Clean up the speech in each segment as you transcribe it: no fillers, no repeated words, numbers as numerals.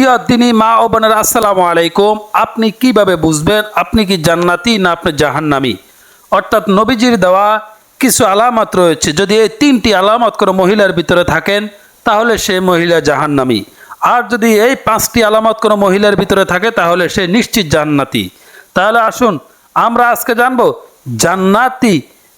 প্রিয় দিনী মা ও বোনেরা, আসসালামু আলাইকুম। আপনি কিভাবে বুঝবেন আপনি কি জান্নাতি না আপনি জাহান্নামী? অর্থাৎ নবীজির দেওয়া কিছু আলামত রয়েছে, যদি এই তিনটি আলামত কোনো মহিলার ভিতরে থাকেন তাহলে সে মহিলা জাহান্নামী। আর যদি এই পাঁচটি আলামত কোনো মহিলার ভিতরে থাকে তাহলে সে নিশ্চিত জান্নাতি। তাহলে আসুন আমরা আজকে জানবো জান্নাতি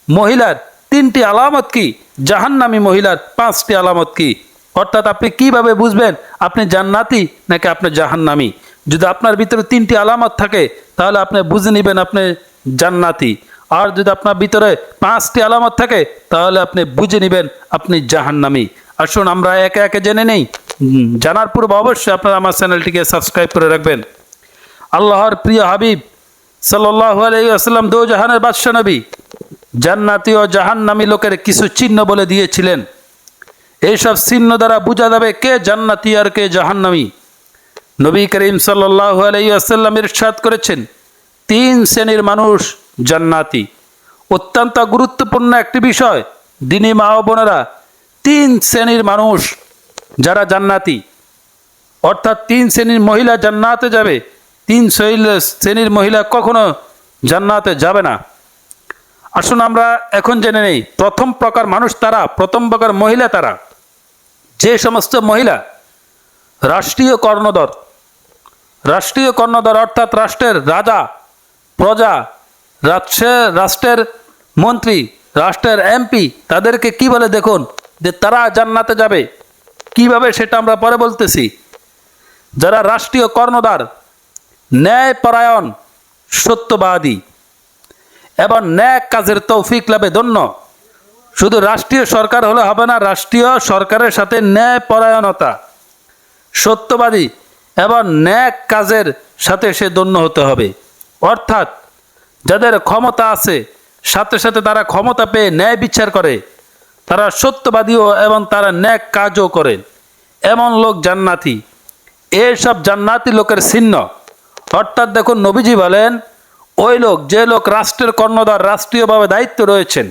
মহিলার তিনটি আলামত কি, জাহান্নামী মহিলার পাঁচটি আলামত কি। অর্থাৎ আপনি কিভাবে বুঝবেন আপনি জান্নাতি নাকি আপনি জাহান্নামী? যদি আপনার ভিতরে তিনটি আলামত থাকে তাহলে আপনি বুঝে নেবেন আপনি জান্নাতি। আর যদি আপনার ভিতরে পাঁচটি আলামত থাকে তাহলে আপনি বুঝে নেবেন আপনি জাহান্নামী। আসুন আমরা একে একে জেনে নেই। জানার পূর্বে অবশ্যই আপনারা আমার চ্যানেলটিকে সাবস্ক্রাইব করে রাখবেন। আল্লাহর প্রিয় হাবিব সাল্লাল্লাহু আলাইহি ওয়াসাল্লাম দো জাহানের বাদশা নবী জান্নাতি ও জাহান্নামী লোকের কিছু চিহ্ন বলে দিয়েছিলেন। এইসব চিহ্ন দ্বারা বোঝা যাবে কে জান্নাতি আর কে জাহান্নামী। নবী করিম সাল্লাল্লাহু আলাইহি ওয়াসাল্লাম ইরশাদ করেছেন, তিন শ্রেণীর মানুষ জান্নাতি। অত্যন্ত গুরুত্বপূর্ণ একটি বিষয় দিনী মা ও বোনেরা, তিন শ্রেণীর মানুষ যারা জান্নাতি, অর্থাৎ তিন শ্রেণীর মহিলা জান্নাতে যাবে। তিন শ্রেণীর মহিলা কখনো জান্নাতে যাবে না। আসুন আমরা এখন জেনে নেই প্রথম প্রকার মানুষ তারা, প্রথম প্রকার মহিলা তারা যে সমস্ত মহিলা রাষ্ট্রীয় কর্ণধর, রাষ্ট্রীয় কর্ণধর অর্থাৎ রাষ্ট্রের রাজা, প্রজা, রাষ্ট্রের মন্ত্রী, রাষ্ট্রের এমপি, তাদেরকে কি বলে দেখুন যে তারা জান্নাতে যাবে। কিভাবে সেটা আমরা পরে বলতেছি। যারা রাষ্ট্রীয় কর্ণধার, ন্যায়পরায়ণ, সত্যবাদী এবং ন্যায় কাজের তৌফিক লাভে ধন্য। শুধু রাষ্ট্রীয় সরকার হলে হবে না, রাষ্ট্রীয় সরকারের সাথে ন্যায়পরায়ণতা, সত্যবাদী এবং ন্যায় কাজের সাথে সে ধন্য হতে হবে। অর্থাৎ যাদের ক্ষমতা আছে সাথে সাথে তারা ক্ষমতা পেয়ে ন্যায় বিচার করে, তারা সত্যবাদীও এবং তারা ন্যায় কাজও করেন, এমন লোক জান্নাতি। এইসব জান্নাতি লোকের চিহ্ন। অর্থাৎ দেখুন নবীজি বলেন, ওই লোক, যে লোক রাষ্ট্রের কর্ণধার, রাষ্ট্রীয়ভাবে দায়িত্ব রয়েছেন,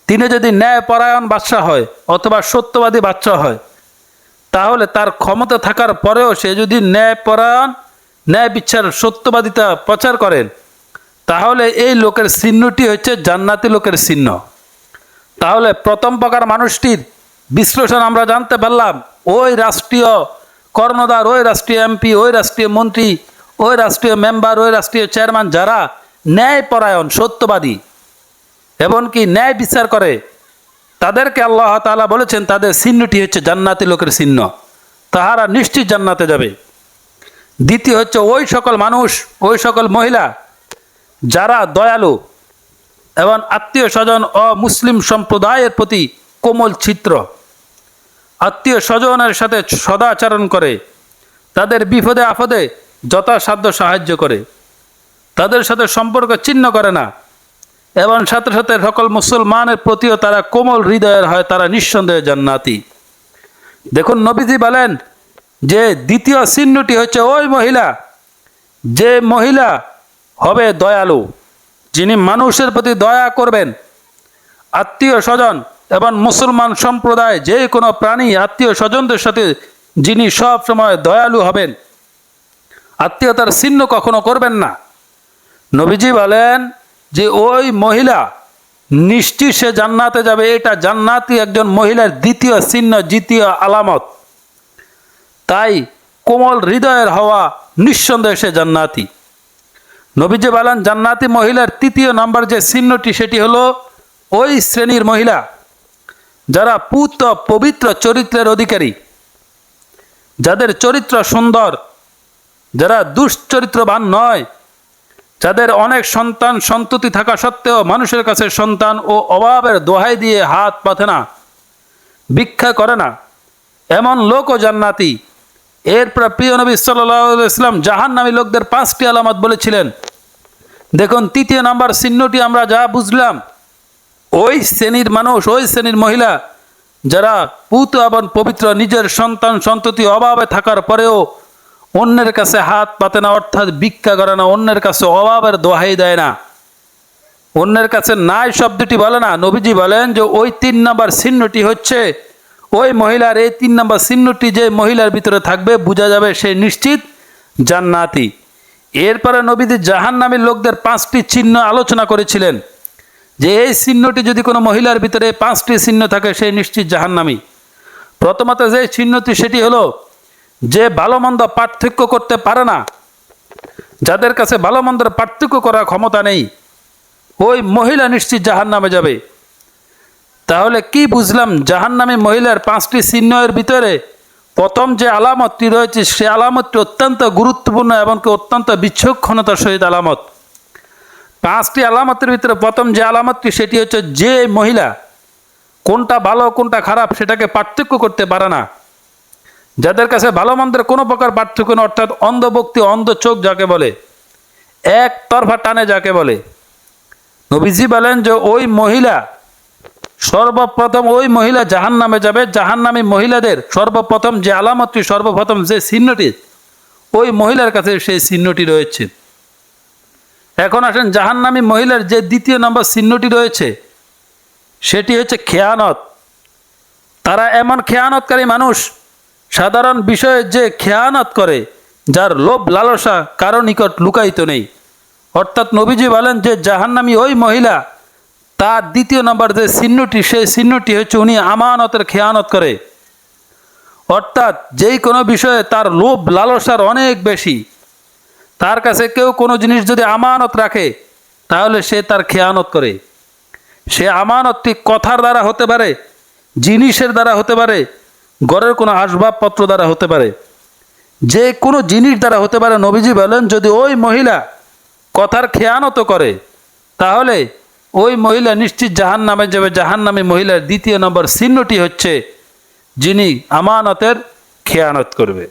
তিনি যদি ন্যায়পরায়ণ বাদশা হয় অথবা সত্যবাদী বাদশা হয়, তাহলে তার ক্ষমতা থাকার পরেও সে যদি ন্যায়পরায়ণ, ন্যায় বিচার, সত্যবাদিতা প্রচার করেন, তাহলে এই লোকের চিহ্নটি হচ্ছে জান্নাতি লোকের চিহ্ন। তাহলে প্রথম প্রকার মানুষটির বিশ্লেষণ আমরা জানতে পারলাম, ওই রাষ্ট্রীয় কর্ণধার, ওই রাষ্ট্রীয় এমপি, ওই রাষ্ট্রীয় মন্ত্রী, ওই রাষ্ট্রীয় মেম্বার, ওই রাষ্ট্রীয় চেয়ারম্যান যারা ন্যায়পরায়ণ, সত্যবাদী এমনকি ন্যায় বিচার করে, তাদেরকে আল্লাহ তাআলা বলেছেন তাদের চিহ্নটি হচ্ছে জান্নাতি লোকের চিহ্ন, তাহারা নিশ্চিত জান্নাতে যাবে। দ্বিতীয় হচ্ছে ওই সকল মানুষ, ওই সকল মহিলা যারা দয়ালু এবং আত্মীয় স্বজন ও মুসলিম সম্প্রদায়ের প্রতি কোমল চিত্র, আত্মীয় স্বজনের সাথে সদাচরণ করে, তাদের বিপদে আপদে যথাসাধ্য সাহায্য করে, তাদের সাথে সম্পর্ক ছিন্ন করে না এবং সাথে সাথে সকল মুসলমানের প্রতিও তারা কোমল হৃদয়ের হয়, তারা নিঃসন্দেহে জান্নাতি। দেখুন নবীজি বলেন যে দ্বিতীয় চিহ্নটি হচ্ছে ওই মহিলা, যে মহিলা হবে দয়ালু, যিনি মানুষের প্রতি দয়া করবেন, আত্মীয় স্বজন এবং মুসলমান সম্প্রদায় যে কোনো প্রাণী, আত্মীয় স্বজনদের সাথে যিনি সব সময় দয়ালু হবেন, আত্মীয়তার চিহ্ন কখনো করবেন না। নবীজি বলেন যে ওই মহিলা নিশ্চিত সে জান্নাতে যাবে। এটা জান্নাতি একজন মহিলার দ্বিতীয় চিহ্ন, দ্বিতীয় আলামত। তাই কোমল হৃদয়ের হওয়া নিঃসন্দেহে সে জান্নাতি। নবীজি বলেন জান্নাতি মহিলার তৃতীয় নম্বর যে চিহ্নটি সেটি হলো ওই শ্রেণীর মহিলা যারা পুত্র পবিত্র চরিত্রের অধিকারী, যাদের চরিত্র সুন্দর, যারা দুশ্চরিত্রবান নয়, যাদের অনেক সন্তান সন্ততি থাকা সত্ত্বেও মানুষের কাছে সন্তান ও অভাবের দোহাই দিয়ে হাত পাতে না, ভিক্ষা করে না, এমন লোকও জান্নাতি। এরপর প্রিয় নবী সাল্লাল্লাহু আলাইহি ওয়াসাল্লাম জাহান্নামী লোকদের পাঁচটি আলামত বলেছিলেন। দেখুন তৃতীয় নাম্বার চিহ্নটি আমরা যা বুঝলাম, ওই শ্রেণীর মানুষ, ওই শ্রেণীর মহিলা যারা পুত এবং পবিত্র, নিজের সন্তান সন্ততি অভাবে থাকার পরেও অন্যের কাছে হাত পাতে না, অর্থাৎ ভিক্ষা করে না, অন্যের কাছে অভাবের দোহাই দেয় না, অন্যের কাছে নাই শব্দটি বলে না। নবীজি বলেন যে ওই তিন নম্বর চিহ্নটি হচ্ছে ওই মহিলার এই 3 নম্বর চিহ্নটি যে মহিলার ভিতরে থাকবে বোঝা যাবে সে নিশ্চিত জান্নাতি। এরপরে নবীজি জাহান্নামীর লোকদের 5টি চিহ্ন আলোচনা করেছিলেন যে এই চিহ্নটি যদি কোনো মহিলার ভিতরে 5টি চিহ্ন থাকে সে নিশ্চিত জাহান্নামী। প্রথমত যে চিহ্নটি সেটি হলো যে ভালো মন্দ পার্থক্য করতে পারে না, যাদের কাছে ভালো মন্দের পার্থক্য করার ক্ষমতা নেই, ওই মহিলা নিশ্চিত জাহান্নামে যাবে। তাহলে কি বুঝলাম? জাহান্নামী মহিলার 5টি চিহ্নের ভিতরে প্রথম যে আলামতটি রয়েছে সে আলামতটি অত্যন্ত গুরুত্বপূর্ণ এবং অত্যন্ত বিচক্ষণতার সহিত আলামত। 5টি আলামতের ভিতরে প্রথম যে আলামতটি সেটি হচ্ছে যে মহিলা কোনটা ভালো কোনটা খারাপ সেটাকে পার্থক্য করতে পারে না, যাদের কাছে ভালো মন্দের কোনো প্রকার পার্থক্য নেই, অর্থাৎ অন্ধভক্তি অন্ধ চোখ যাকে বলে, এক তরফা টানে যাকে বলে। নবীজি বলেন যে ওই মহিলা সর্বপ্রথম ওই মহিলা জাহান্নামে যাবে। জাহান্নামী মহিলাদের সর্বপ্রথম যে আলামতটি, সর্বপ্রথম যে চিহ্নটি ওই মহিলার কাছে সেই চিহ্নটি রয়েছে। এখন আসেন জাহান্নামী মহিলার যে 2য় নম্বর চিহ্নটি রয়েছে সেটি হচ্ছে খেয়ানত। তারা এমন খেয়ানতকারী মানুষ, সাধারণ বিষয়ে যে খেয়ানত করে যার লোভ লালসা কারো নিকট লুকায়িত নেই। অর্থাৎ নবীজি বলেন যে জাহান্নামী ওই মহিলা তার 2য় নম্বর যে চিহ্নটি সেই চিহ্নটি হচ্ছে উনি আমানতের খেয়ানত করে। অর্থাৎ যেই কোনো বিষয়ে তার লোভ লালসার অনেক বেশি, তার কাছে কেউ কোনো জিনিস যদি আমানত রাখে তাহলে সে তার খেয়ানত করে। সে আমানতটি কথার দ্বারা হতে পারে, জিনিসের দ্বারা হতে পারে, ঘরের কোনো আসবাবপত্র দ্বারা হতে পারে, যে কোনো জিনিস দ্বারা হতে পারে। নবীজি বলেন যদি ওই মহিলা কথার খেয়ানত করে তাহলে ওই মহিলা নিশ্চিত জাহান্নামে যাবে। জাহান্নামী মহিলার 2য় নম্বর চিহ্নটি হচ্ছে যিনি আমানতের খেয়ানত করবে।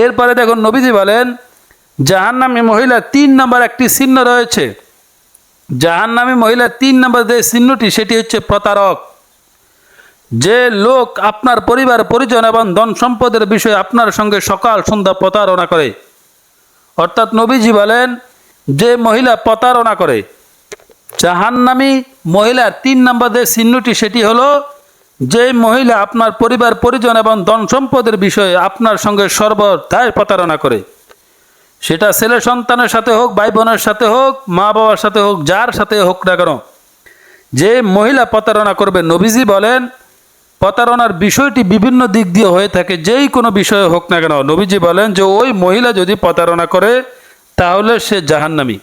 এরপরে দেখুন নবীজি বলেন জাহান্নামী মহিলার 3 নম্বর একটি চিহ্ন রয়েছে। জাহান্নামী মহিলার 3 নম্বর যে চিহ্নটি সেটি হচ্ছে প্রতারক। যে লোক আপনার পরিবার পরিজন এবং ধন সম্পদের বিষয়ে আপনার সঙ্গে সকাল সন্ধ্যা প্রতারণা করে, অর্থাৎ নবীজি বলেন যে মহিলা প্রতারণা করে, জাহান্নামী মহিলার 3 নম্বর যে চিহ্নটি সেটি হলো যে মহিলা আপনার পরিবার পরিজন এবং ধন সম্পদের বিষয়ে আপনার সঙ্গে সর্বদাই প্রতারণা করে। সেটা ছেলে সন্তানের সাথে হোক, ভাই বোনের সাথে হোক, মা বাবার সাথে হোক, যার সাথে হোক না কেন, যে মহিলা প্রতারণা করবে, নবীজি বলেন প্রতারণার বিষয়টি বিভিন্ন দিক দিয়ে হয়ে থাকে, যেই কোনো বিষয়ে হোক না কেন। নবীজি বলেন যে ওই মহিলা যদি প্রতারণা করে তাহলে সে জাহান্নামী।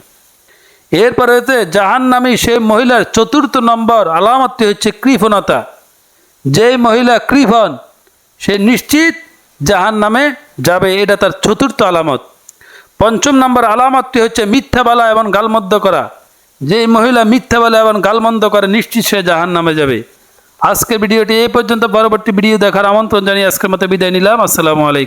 এরপরে হচ্ছে জাহান্নামী সে মহিলার 4র্থ নম্বর আলামতটি হচ্ছে কৃপণতা। যেই মহিলা কৃপণ সে নিশ্চিত জাহান্নামে যাবে, এটা তার 4র্থ আলামত। 5ম নম্বর আলামতটি হচ্ছে মিথ্যা বলা এবং গালমন্দ করা। যেই মহিলা মিথ্যা বলা এবং গালমন্দ করে নিশ্চিত সে জাহান্নামে যাবে। আজকের ভিডিওটি এই পর্যন্ত, পরবর্তী ভিডিও দেখার আমন্ত্রণ জানিয়ে আজকের মতো বিদায় নিলাম। আসসালামু আলাইকুম।